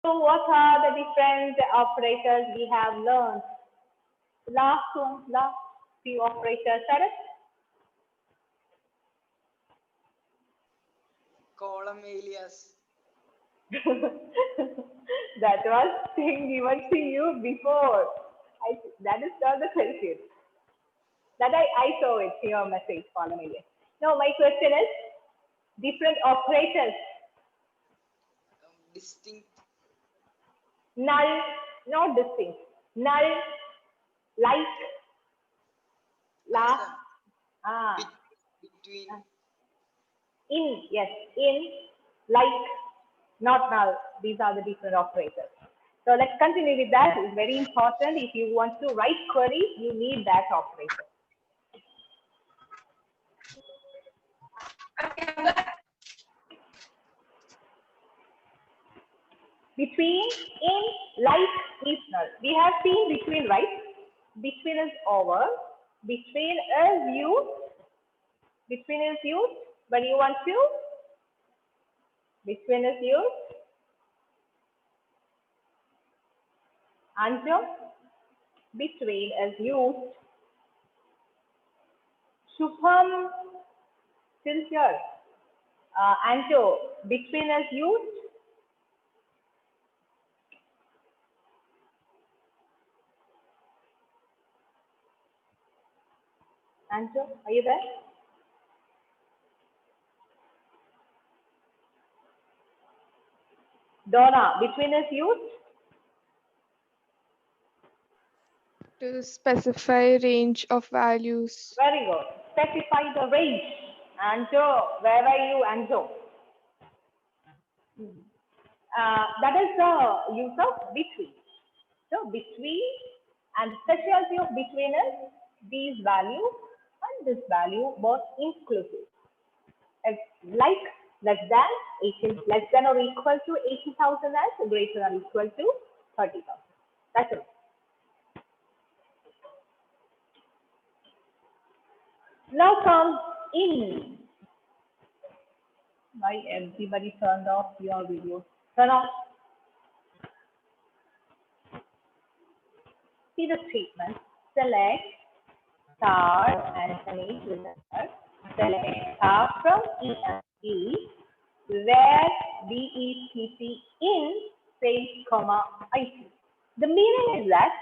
So what are the different operators we have learned? Last few operators, Sarah? Column alias. That was thing given to you before. That is not the question. That I saw it in your message column alias. Now my question is different operators. Distinct. Null, not distinct. Null, like, last, Between. In, yes, in, like, not null. These are the different operators. So let's continue with that. It's very important. If you want to write queries, you need that operator. Between, in, like is null. We have seen between, right? Between is over. Between is used. Between is used. When you want to, between is used. Until between is used. Shubham, still here. Anto, between is used. Anto, are you there? Donna, between is used. To specify range of values. Very good. Specify the range. Anto, where are you, Anto? That is the use of between. So between, and specialty of between is these values and this value both inclusive. Like less than 18, less than or equal to 80,000 as greater than or equal to 30,000. That's it. Now comes in. Why everybody turned off your video? Turn off. See the treatment. Select star Anthony remember. Select star from EMP where BETT in space comma IT. The meaning is that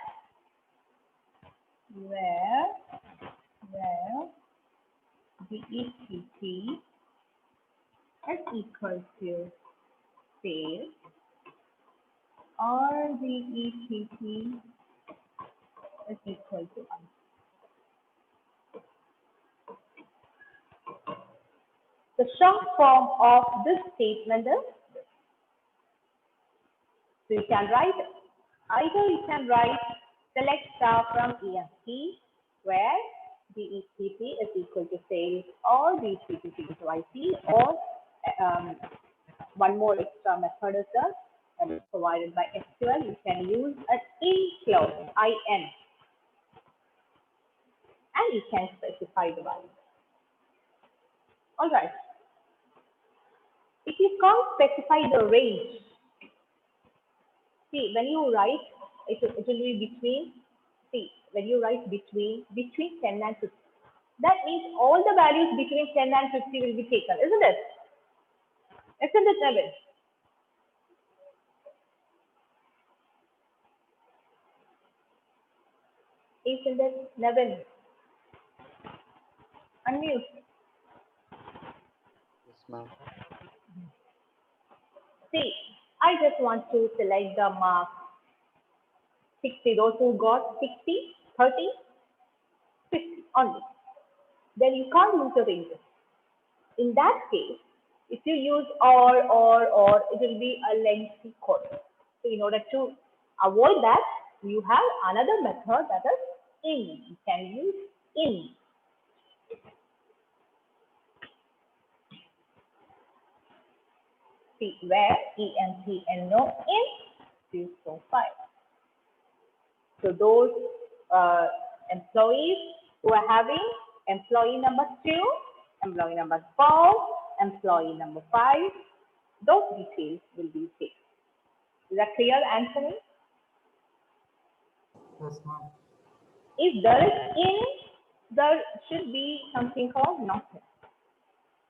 where BETT is equal to space or BETT is equal to I. The short form of this statement is this. So you can write, either you can write select star from EMP where BETT is equal to sales or BETT is equal to IT, or one more extra method is that is provided by SQL. You can use an in clause, IN, and you can specify the value. All right. If you can't specify the range, see when you write, it will be between. See when you write between 10 and 50, that means all the values between 10 and 50 will be taken, isn't it? Isn't it, Nevin? Isn't it, Nevin? Unmute. Yes, ma'am. See, I just want to select the mark 60, those who got 60, 30, 50 only. Then you can't use the ranges. In that case, if you use or, it will be a lengthy code. So in order to avoid that, you have another method that is in. You can use in. See where EMPNO in 245. So those employees who are having employee number 2, employee number 4, employee number 5, those details will be taken. Is that clear, Anthony? Yes, ma'am. If there is in, there should be something called not in.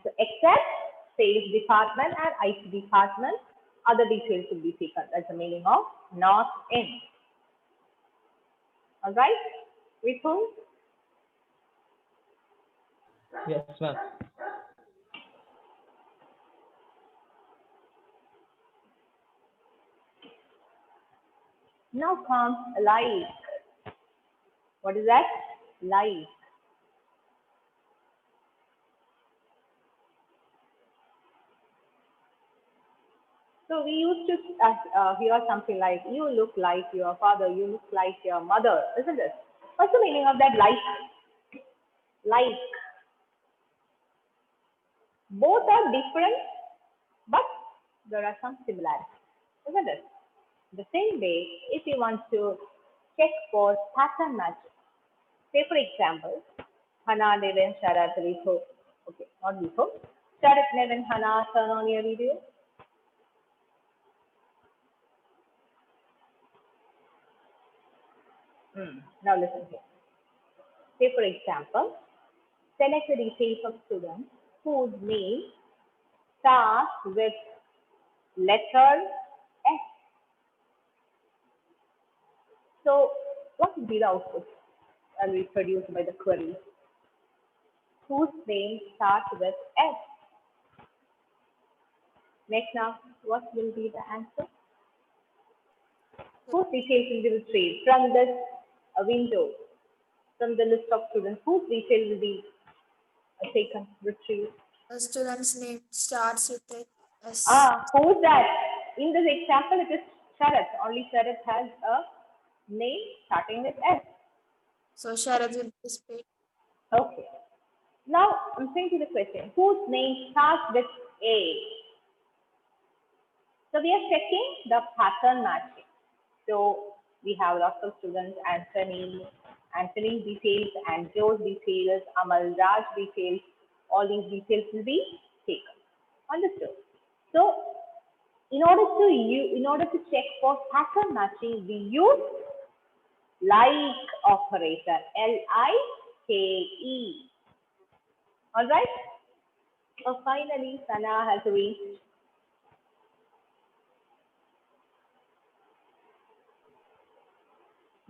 So except sales department and IT department, other details will be taken. That's the meaning of not in. All right? Vipul? Yes, ma'am. Now comes like. What is that? Like. So we used to hear something like, you look like your father, you look like your mother, isn't it? What's the meaning of that like? Like. Both are different, but there are some similarities, isn't it? The same way, if you want to check for pattern matching, say for example, Hannah, Devin, Sharat, Ritu. Okay, not Ritu. Sharat, Devin, Hannah, turn on your video. Now listen here. Say for example, select the details of students whose name starts with letter S. So what would be the output that will be produced by the query? Whose name starts with S? Next now, what will be the answer? Whose details will be retrieved from this window, from the list of students? Whose details will be taken, retrieved? The student's name starts with a S. Who's that? In this example, it is Sharat. Only Sharat has a name starting with S. So Sharad will be displayed. Okay. Now, I'm saying to the question, whose name starts with A? So we are checking the pattern matching. So we have lots of students, Anthony's details, and Joe's details, Amal Raj details. All these details will be taken. Understood? So in order to check for pattern matching, we use like operator, L-I-K-E. All right. So finally, Sana has reached.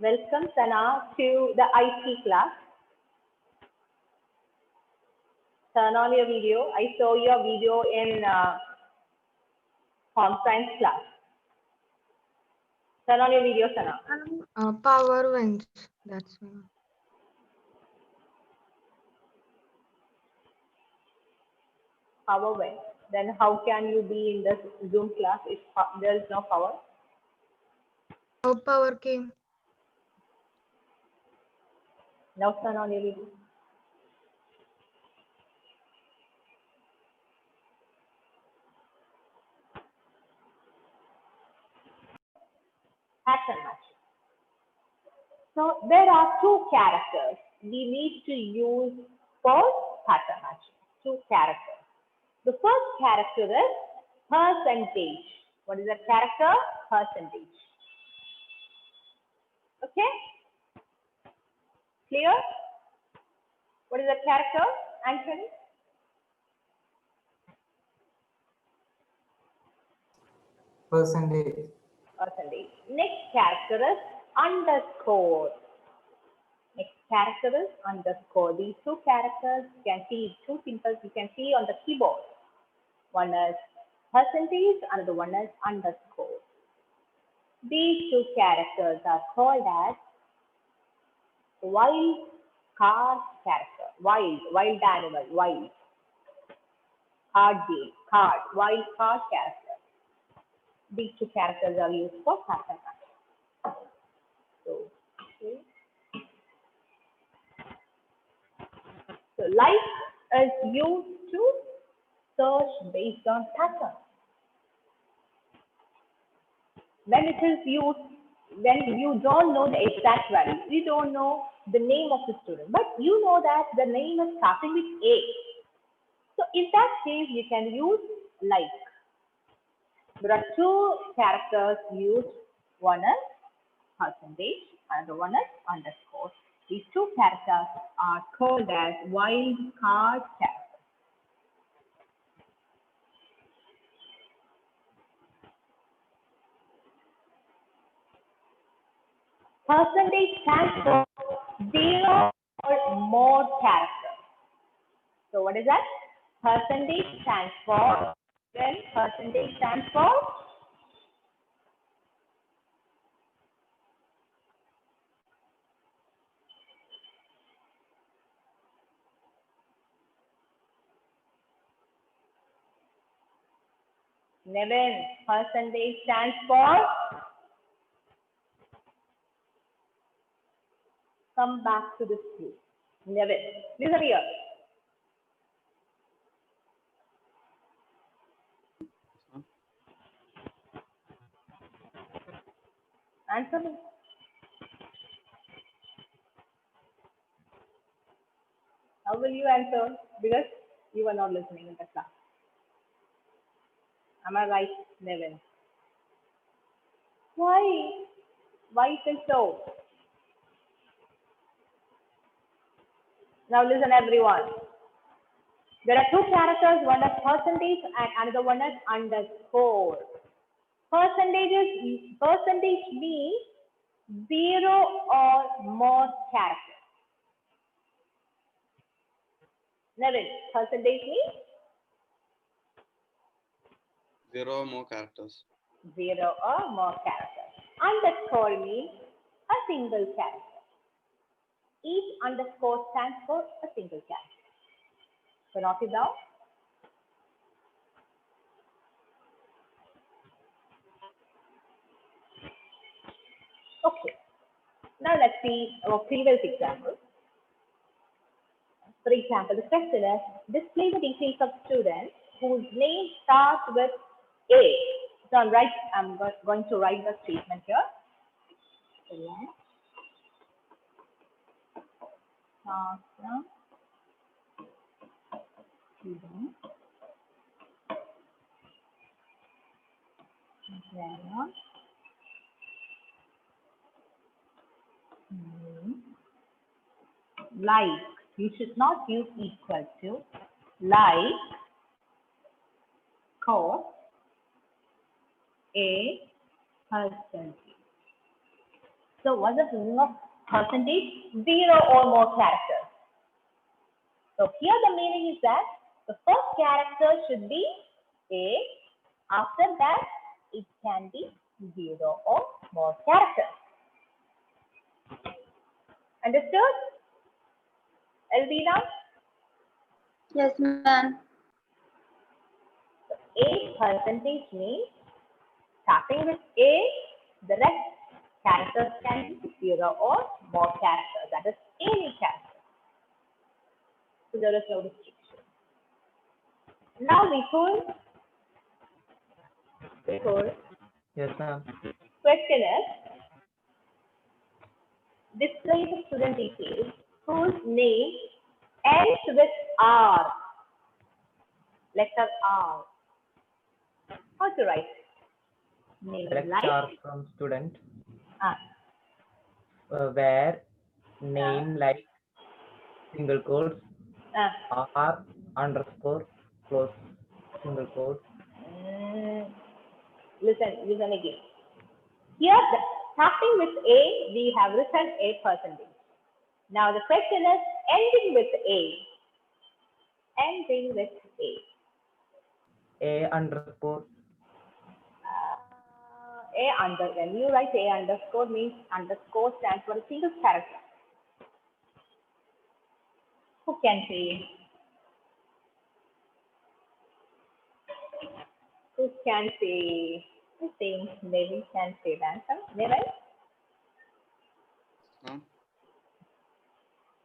Welcome, Sana, to the IT class. Turn on your video. I saw your video in home science class. Turn on your video, Sana. Power went. That's why. Power went. Then how can you be in the Zoom class if there is no power? How power came? Now turn on your video. Pattern matching. So there are two characters we need to use for pattern matching. Two characters. The first character is percentage. What is that character? Percentage. Okay? Clear? What is that character, Anthony? Percentage. Percentage. Next character is underscore. Next character is underscore. These two characters you can see, two symbols you can see on the keyboard. One is percentage, another one is underscore. These two characters are called as wild card character. Wild animal, wild. Card game, card, wild card character. These two characters are used for pattern matching. So, okay. So like is used to search based on pattern. When it is used, when you don't know the exact value, you don't know the name of the student, but you know that the name is starting with A. So in that case, you can use like. There are two characters used. One is percentage, another one is underscore. These two characters are called as wild card characters. Percentage stands for zero or more characters. So what is that? Percentage stands for, when percentage stands for 11. Percentage stands for, come back to this group. 11. Listen here. Answer me. How will you answer? Because you are not listening in the class. Am I right, 11? Why? Why is it so? Now listen everyone. There are two characters, one is percentage and another one is underscore. Percentage means zero or more characters. 11. Percentage means zero or more characters. Zero or more characters. Underscore means a single character. Each underscore stands for a single character. So note it down. Okay. Now let's see our previous example. For example, the question is, display the details of students whose name starts with A. So I'm going to write the statement here. Student like, you should not use equal to, like, cos a percentage. So what's the meaning of percentage? Zero or more characters. So here the meaning is that the first character should be A. After that, it can be zero or more characters. Understood? Elvina? Yes, ma'am. So A percentage means starting with A, the rest characters can be zero or more characters. That is any character. So there is no restriction. Now before Yes, ma'am. question is, display the student details whose name ends with R. Letter R. How to write? Name Select like star from student R. where name like single quotes R underscore close single quotes. Listen again. Here, starting with A, we have written A percentage. Now the question is ending with A. Ending with A underscore. When you write A underscore means underscore stands for a single character. Who can say? Who can say? I think maybe can say the answer. Never. Huh?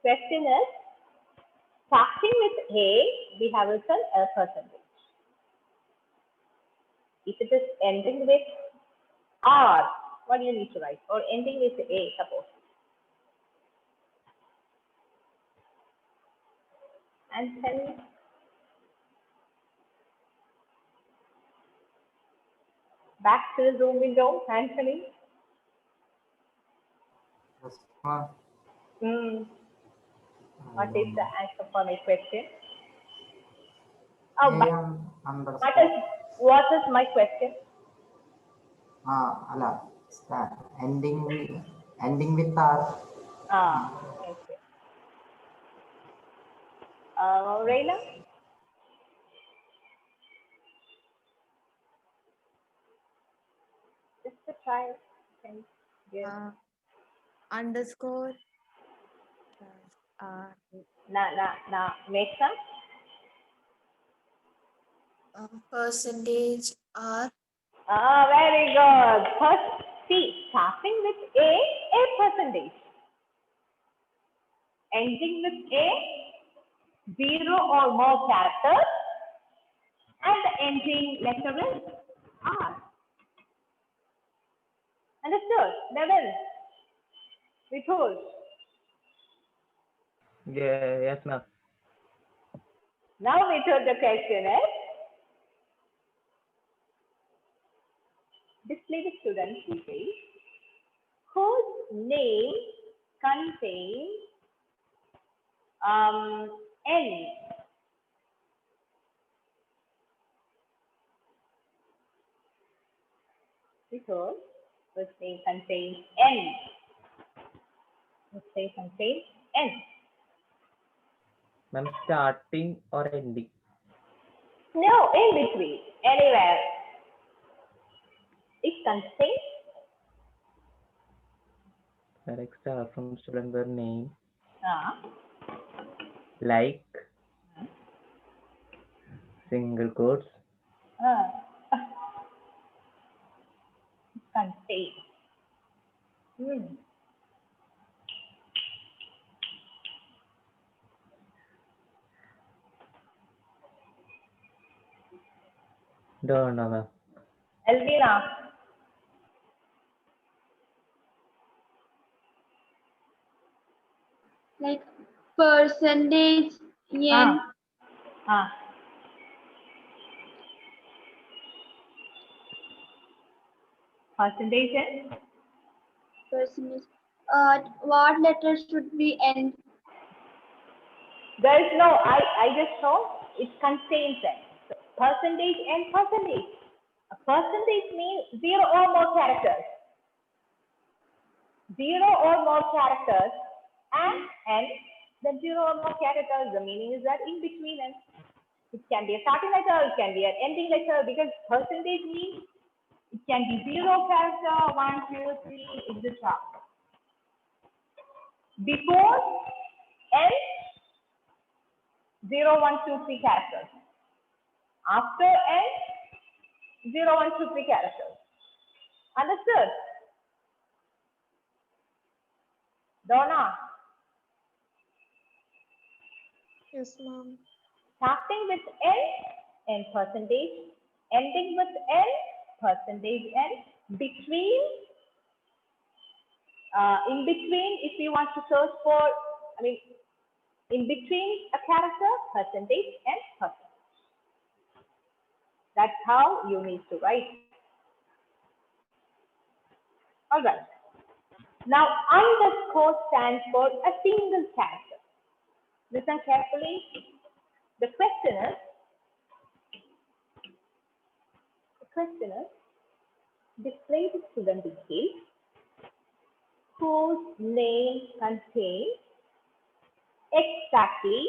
Question is, starting with A, we have written a percentage. If it is ending with R, what do you need to write? Or ending with A, suppose. And tell me. Back to the Zoom window, Anthony. Yes, ma'am. What is the answer for my question? Oh, AM underscore. what is my question? Ala, ending with R. Okay. Reina? Just a try. Can give. Underscore. Make some. Percentage R. Very good. First, see, starting with a percentage. Ending with a, 0 or more characters, and the ending letter is R. Understood? Level. We told. Yeah, yes, ma'am. Now we told the question is, display the student details whose name contains N. Because whose name contains N. Whose name contains N. Ma'am, starting or ending? No, in between, anywhere. It contains. Correct, start from student where name, Ah. like, single quotes, Contain. don't know, ma'am. Elvira. Like percentage N. Percentage N. Percentage. What letter should be N? There is no, I just saw it contains N. So, percentage and percentage. A percentage means 0 or more characters. 0 or more characters and N, then 0 or more characters. The meaning is that in between N. It can be a starting letter, it can be an ending letter, because percentage means it can be 0 character, 1, 2, 3, etc. Before N, 0, 1, 2, 3 characters. After N, 0, 1, 2, 3 characters. Understood? Donna, Yes, ma'am. starting with N percentage, ending with N, percentage N, between, in between, if you want to search for, in between a character, percentage and percentage. That's how you need to write. All right. Now, underscore stands for a single character. Listen carefully. The question is, display the student details whose name contains exactly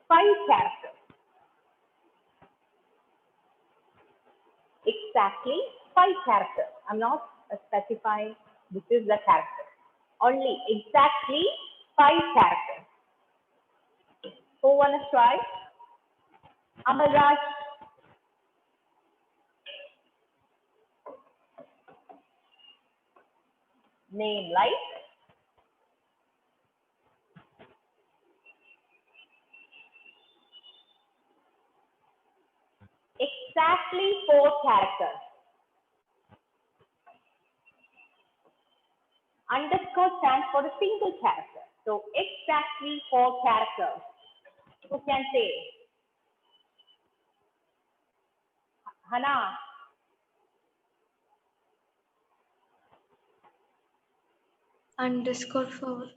5 characters. Exactly 5 characters. I'm not specifying this is the character. Only exactly 5 characters. Who want to try? Amaraj. Name like. Exactly 4 characters. Underscore stands for a single character. So exactly 4 characters. Who can say? Hana. Underscore 4.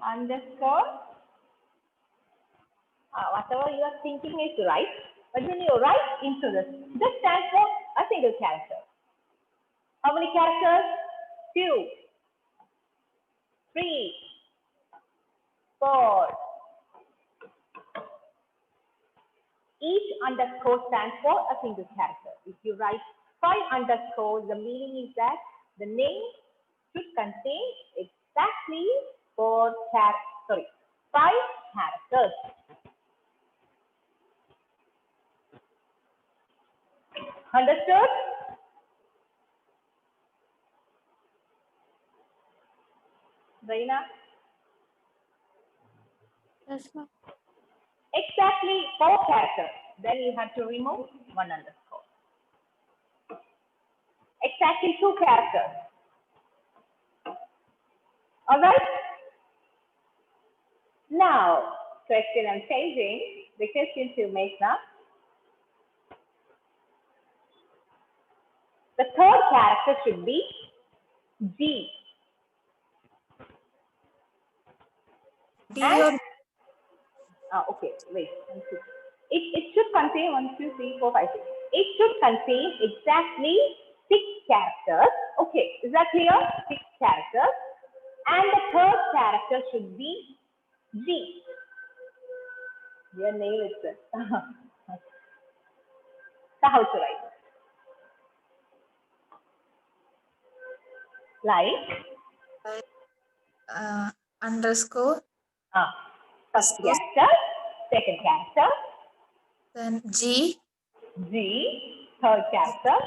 Underscore. Whatever you are thinking is right, but when you write into this stands for a single character. How many characters? 2, 3, 4. Each underscore stands for a single character. If you write 5 underscores, the meaning is that the name should contain exactly 5 characters. Understood? Raina? Yes, ma'am. Exactly 4 characters. Then you have to remove 1 underscore. Exactly 2 characters. Alright? Now, question I'm changing. The question to make now. The third character should be G. D And, or okay, wait. It should contain 1, 2, 3, 4, 5, 6. It should contain exactly 6 characters. Okay, is that clear? 6 characters. And the third character should be G. Your name itself. So how to write? Like underscore, first character, second character, then G, G, third character,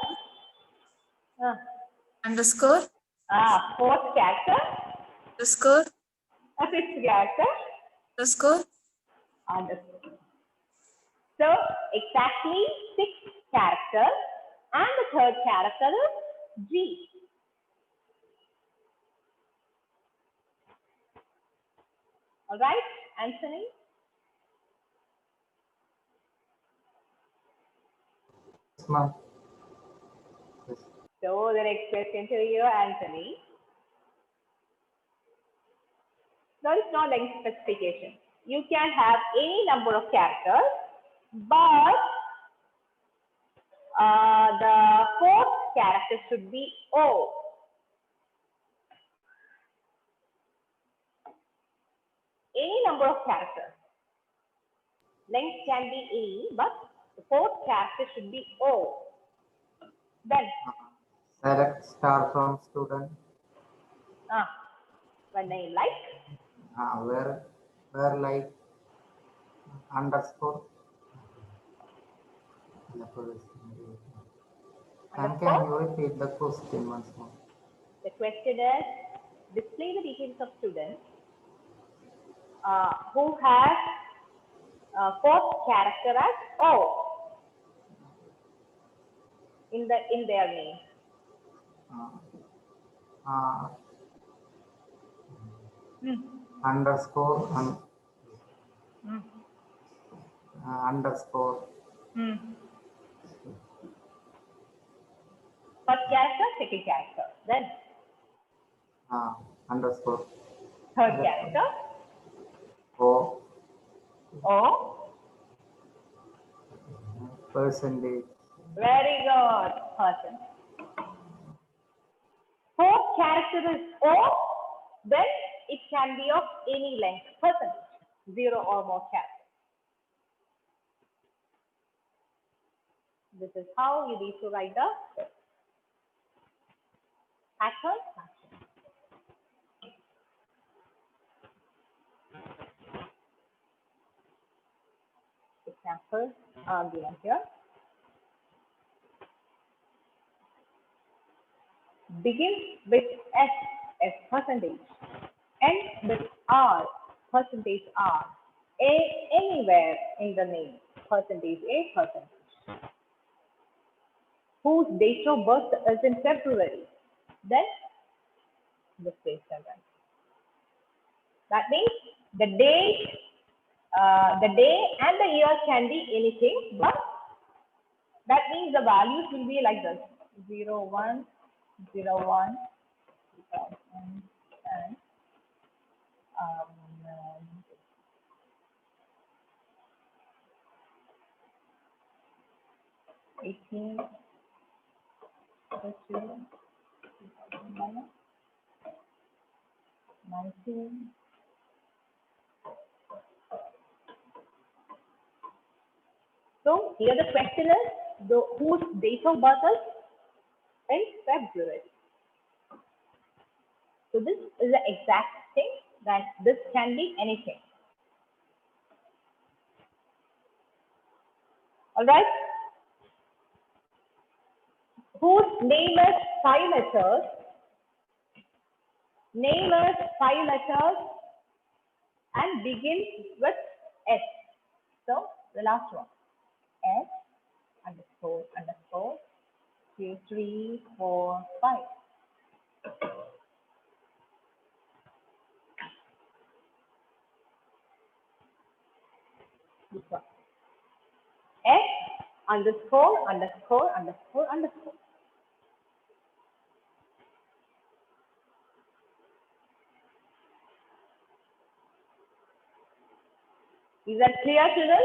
underscore, fourth character, underscore, fifth character, underscore, underscore. So exactly 6 characters, and the third character is G. All right, Anthony? Yes, ma'am. Yes. So the next question to you, Anthony. There is no length specification. You can have any number of characters, but the fourth character should be O. Any number of characters. Length can be any, but the fourth character should be O. Then, Select star from student. one name like, Where like underscore. And can you repeat the question once more? the question is, display the details of students who has fourth character as O in their name. Underscore underscore. First character, second character. Then Underscore. third character, O. Percentage. Very good, person. Fourth character is O, then it can be of any length, percentage, 0 or more characters. This is how you need to write the pattern. Example given here. Begins with S as percentage, ends with R, percentage R, anywhere in the name, percentage A, percentage. Whose date of birth is in February, then the space right. That means the day and the year can be anything, but that means the values will be like this: 0, 1, 0, 1, and um, 18 plus 2, 19. So here the question is whose date of birth is in February. So this is the exact thing that this can be anything. All right. Whose name is 5 letters? Name is 5 letters and begins with S. So the last one. S underscore underscore 2, 3, 4, 5. This one. S underscore underscore underscore underscore. Is that clear, children?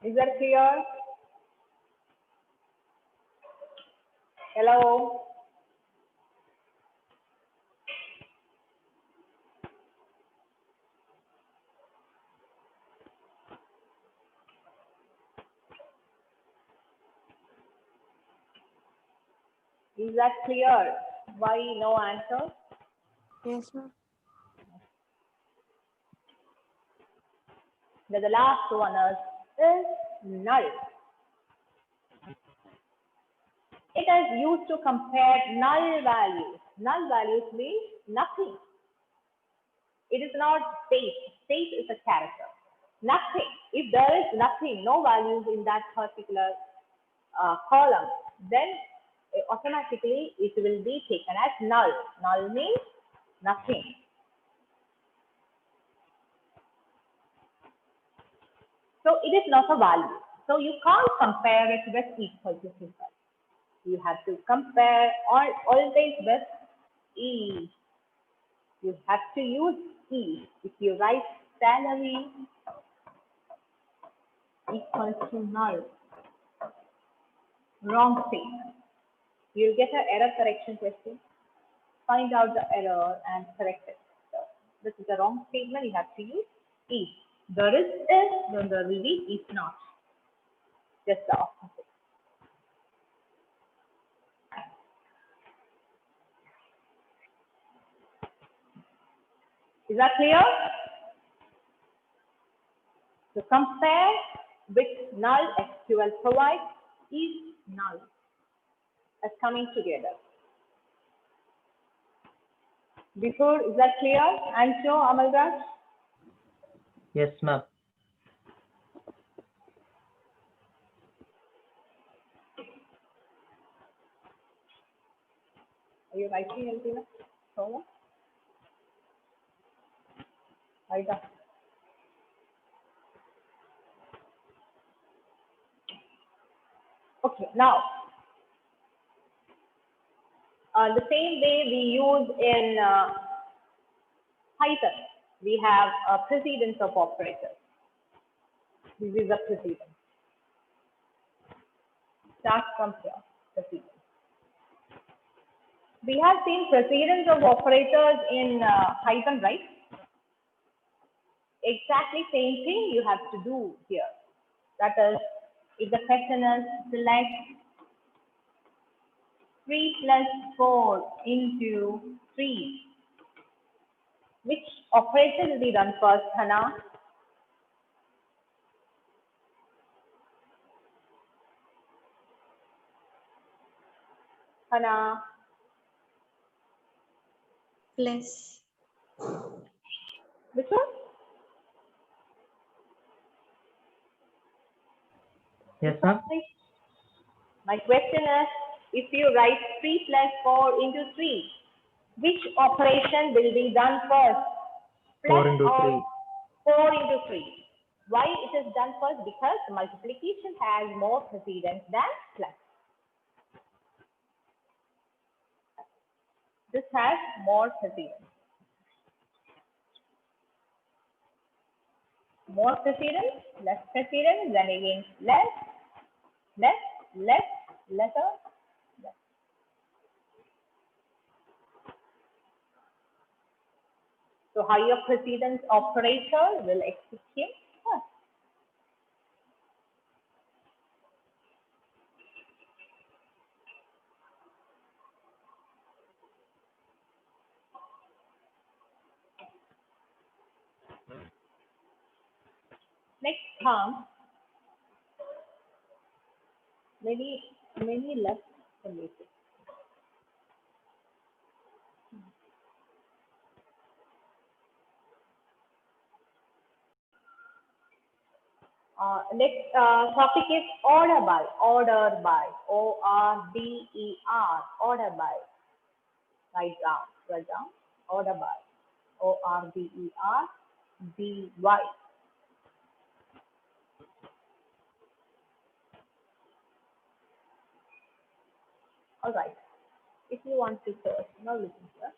Is that clear? Hello? Is that clear? Why no answer? Yes, ma'am. Then the last one is null. It is used to compare null values. Null values means nothing. It is not state. State is a character. Nothing. If there is nothing, no values in that particular column, then automatically it will be taken as null. Null means nothing. So it is not a value. So you can't compare it with equal to simple. You have to compare always with E. You have to use E. If you write salary equal to null, wrong statement. You'll get an error correction question. Find out the error and correct it. So this is a wrong statement. You have to use is. There is, then there will be is not. Just the opposite. Is that clear? To compare with null, SQL provides is null as coming together. Before, is that clear? Ancho, Amalraj? Yes, ma'am. Are you writing anything? So, write up. Okay, now, the same way we use in Python, we have a precedence of operators. This is a precedence. Start from here, precedence. We have seen precedence of operators in Python, right? Exactly same thing you have to do here. That is, if the question is select 3 plus 4 into 3, which operation will be done first, Hannah? Hannah? Plus. Which one? Yes, ma'am. My question is, if you write 3 plus 4 into 3, which operation will be done first? 4 into or 3. 4 into 3. Why it is done first? Because multiplication has more precedence than plus. has more precedence? More precedence, less precedence, then again less, less, less, lesser, less. So higher precedence operator will execute first. Next comes many less related. Next topic is order by, order by, O-R-D-E-R, order by. Write down, order by, O-R-D-E-R, B-Y. All right. If you want to search, now listen here.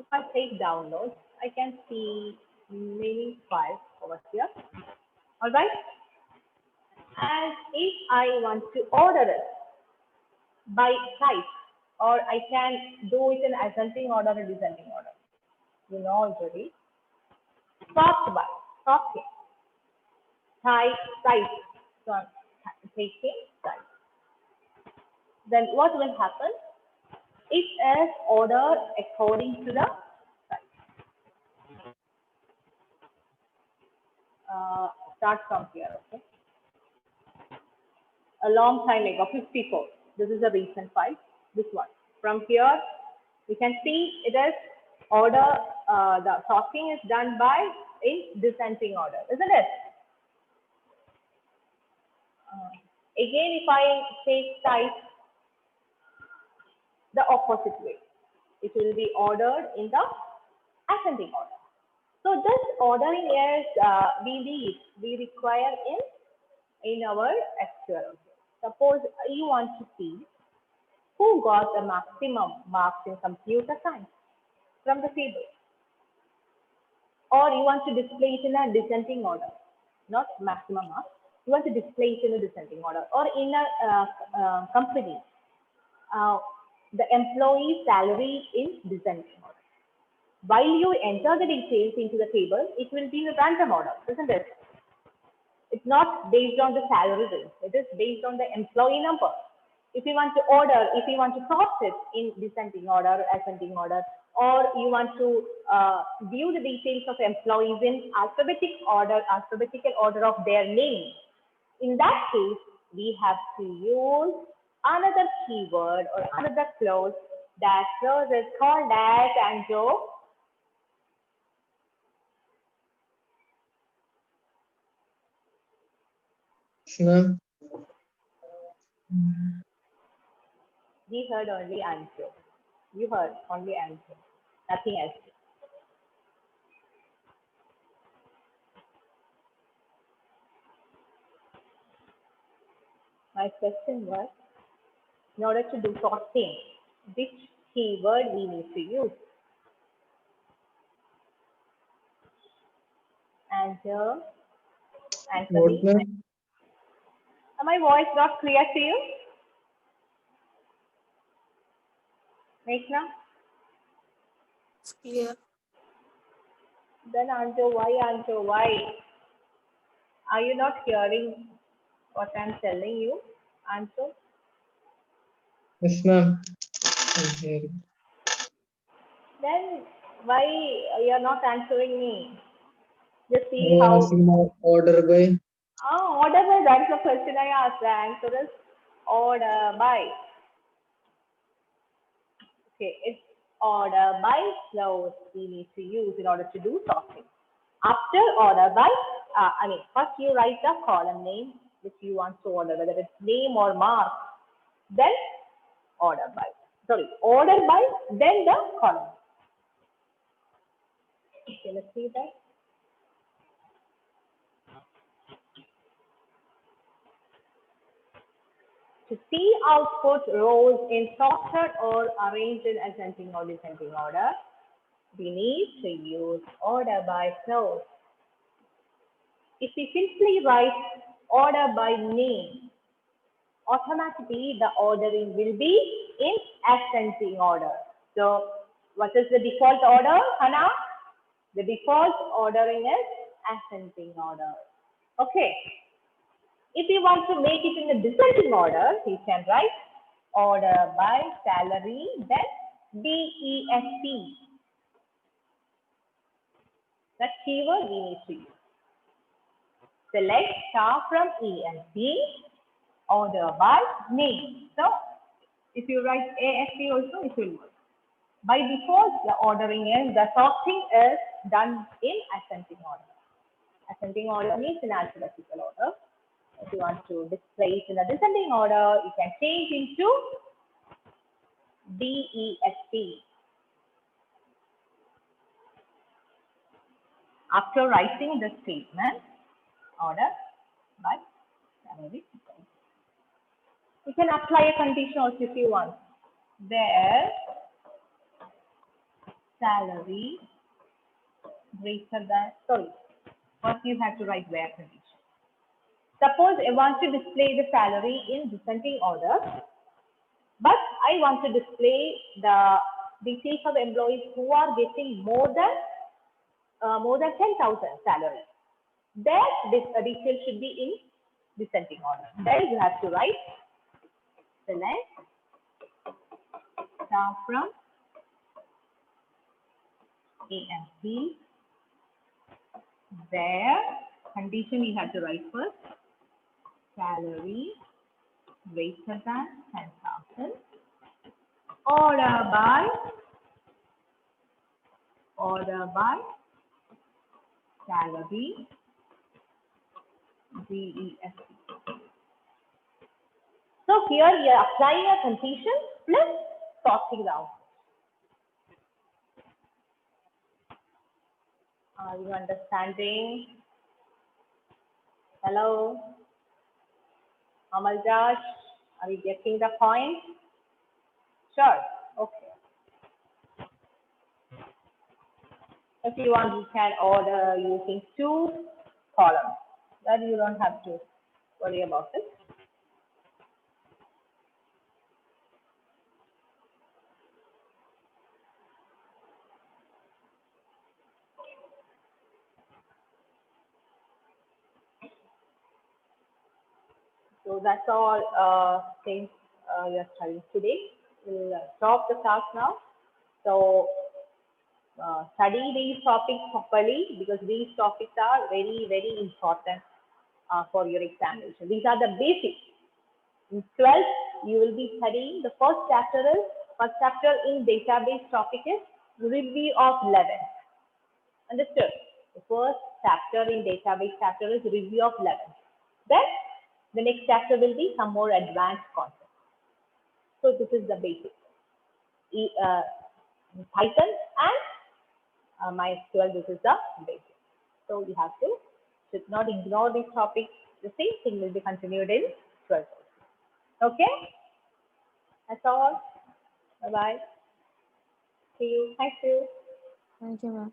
If I take downloads, I can see many files over here. All right. And if I want to order it by type, or I can do it in ascending order or descending order. You know already. Sort by, sorting. Type. So I'm taking type. Then what will happen? It is ordered according to the type. Start from here, okay? A long time ago, 54. This is a recent file. This one. From here, you can see it is order. The sorting is done by in descending order, isn't it? Again, if I take type the opposite way, it will be ordered in the ascending order. So this ordering is we require in our SQL. Suppose you want to see who got the maximum marks in computer science from the table, or you want to display it in a descending order, not maximum marks. You want to display it in a descending order, or in a company, the employee salary in descending order. While you enter the details into the table, it will be in a random order, isn't it? It's not based on the salary range. It is based on the employee number. If you want to order, if you want to sort it in descending order, ascending order, or you want to view the details of employees in alphabetical order of their name, in that case, we have to use another keyword or another clause. That clause is called as Anjo. Ma'am. We heard only Anjo. You heard only Anjo. Nothing else. My question was, in order to do sorting, which keyword we need to use? Anjo, answer What, me. ma'am? My voice not clear to you? Meghna? It's clear. Then Anjo, why? Are you not hearing what I'm telling you, Anjo? Yes, ma'am. I'm hearing. Then why you're not answering me? Just see I how. asking about order by. Order by, that's the question I asked. The answer is order by. Okay, it's order by clause we need to use in order to do sorting. After order by, first you write the column name which you want to order, whether it's name or mark, then order by. Sorry, order by, then the column. Okay, let's see that. To see output rows in sorted or arranged in ascending or descending order, we need to use order by clause. If we simply write order by name, automatically the ordering will be in ascending order. So what is the default order, Hannah? The default ordering is ascending order. Okay. If you want to make it in a descending order, you can write order by salary, then DEST. That keyword we need to use. Select star from ESP, order by name. So, if you write ASP also, it will work. By default, the ordering is, the sorting is done in ascending order. Ascending order means in alphabetical order. If you want to display it in a descending order, you can change into DESP. After writing the statement, order by salary. You can apply a condition also if you want. Where salary greater than, sorry, first you have to write where condition. Suppose I want to display the salary in descending order, but I want to display the details of employees who are getting more than 10,000 salary. There, this detail should be in descending order. There you have to write select star from AMP, where condition you have to write first, salary greater than 10,000, order by salary DESP. So here you are applying a condition plus sorting out. Are you understanding? Hello? Amal Josh, are you getting the point? Sure. Okay. If you want, you can order using 2 columns. Then you don't have to worry about it. So that's all things we are studying today. We'll stop the class now. So study these topics properly because these topics are very, very important for your examination. These are the basics. In 12th, you will be studying the first chapter in database topic is review of 11. Understood? The first chapter in database chapter is review of 11. Then the next chapter will be some more advanced concepts. So this is the basic. Python and MySQL, this is the basic. So you have to should not ignore these topics. The same thing will be continued in 12th. Okay? That's all. Bye-bye. See you. Thank you. Thank you, ma'am.